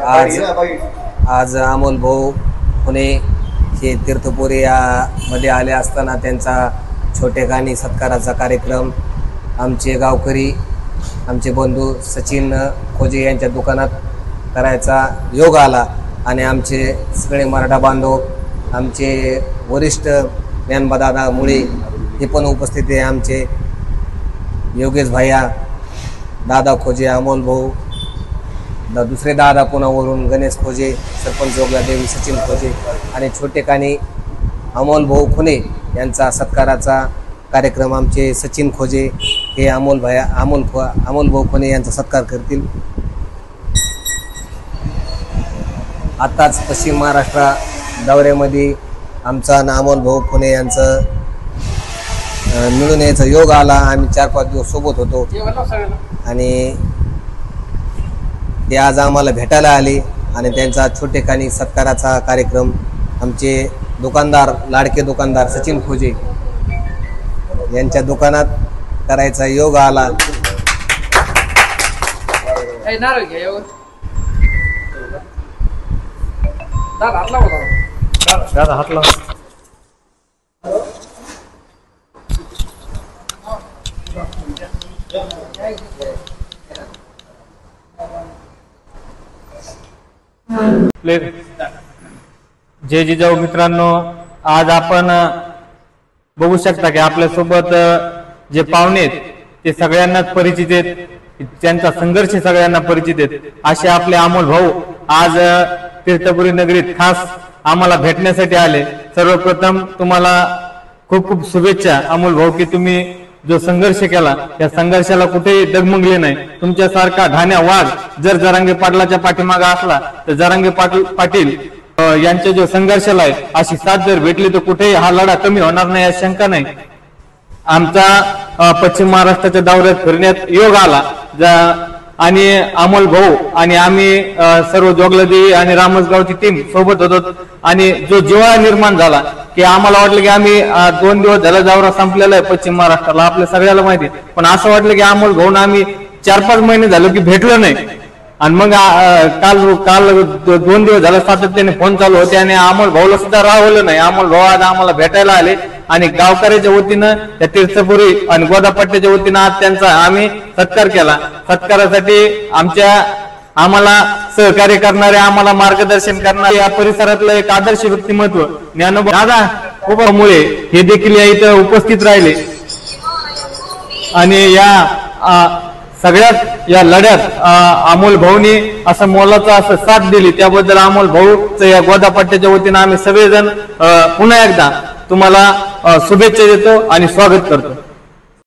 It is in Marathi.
आज अमोल भाऊ पुणे हे तीर्थपुरी मध्ये आले असताना त्यांचा छोटेखानी सत्काराचा कार्यक्रम आमचे गावकरी आमचे बंधू सचिन खोजे यांच्या दुकानात करायचा योग आला आणि आमचे सगळे मराठा बांधव आमचे वरिष्ठ ज्ञानबादादा मुळे हे पण उपस्थित आहे। आमचे योगेश भैया दादा खोजे अमोल भाऊ दुसरे दादा पुण्यावरून गणेश खोजे सरपंच जोगलादेवी सचिन खोजे आणि छोटेखानी अमोल भाऊ खुने यांचा सत्काराचा कार्यक्रम आमचे सचिन खोजे हे अमोल भाऊ खुने यांचा सत्कार करतील। आताच पश्चिम महाराष्ट्र दौऱ्यामध्ये आमचा अमोल भाऊ खुने यांचं मिळून यायचा योग आला। आम्ही 4-5 दिवस सोबत होतो आणि ते आज आम्हाला भेटायला आले आणि त्यांचा छोटेखानी सत्काराचा कार्यक्रम आमचे दुकानदार लाडके दुकानदार सचिन खोजे यांच्या दुकानात करायचा योग आला। जय जिजाऊ मित्रांनो, आज आपण बघू शकता की आपल्या सोबत जे पाहुणे आहेत ते सगळ्यांनाच परिचित आहेत, त्यांचा संघर्ष सगळ्यांना परिचित आहेत। असे आपले अमोल भाऊ आज तीर्थपुरी नगरीत खास आम्हाला भेटण्यासाठी आले। सर्वप्रथम तुम्हाला खूप खूप शुभेच्छा अमोल भाऊ की तुम्ही जो संघर्ष केला त्या संघर्षाला कुठेही डगमगले नाही। तुमच्यासारखा ढाण्या वाघ जर जरांगे पाटलाच्या पाठीमागा असला तर जरांगे पाटील यांच्या जो संघर्षाला आहे अशी साथ जर भेटली तर कुठेही हा लढा कमी होणार नाही याची शंका नाही। आमचा पश्चिम महाराष्ट्राच्या दौऱ्यात फिरण्यात योग आला आणि अमोल भाऊ आणि आम्ही सर्व जोगलादेवी आणि रामसगावची टीम सोबत होतो आणि जो जिव्हाळा निर्माण झाला की आम्हाला वाटलं की आम्ही 2 दिवस झाला दौरा संपलेला आहे पश्चिम महाराष्ट्राला, आपल्या सगळ्याला माहिती, पण असं वाटलं की अमोल भाऊन आम्ही 4-5 महिने झालो की भेटलो नाही। आणि मग काल 2 दिवस झाला सातत्याने फोन चालू होते आणि अमोल भाऊला सुद्धा राहवलं नाही। अमोल भाऊ आज आम्हाला भेटायला आले आणि गावकऱ्याच्या वतीनं त्या तीर्थपुरी आणि गोदापट्ट्याच्या वतीनं आज त्यांचा आम्ही सत्कार केला। सत्कारासाठी आम्हाला सहकार्य करणारे आम्हाला मार्गदर्शन करणारे या परिसरातलं एक आदर्श व्यक्तिमत्व ज्ञानोबा दादा उभामुळे हे देखील या इथं उपस्थित राहिले आणि या सगळ्यात या लढ्यात अमोल भाऊनी असं मोलाचं असं साथ दिली, त्याबद्दल अमोल भाऊचं या गोदापट्ट्याच्या वतीनं आम्ही सगळेजण पुन्हा एकदा तुम्हाला शुभेच्छा देतो आणि स्वागत करतो।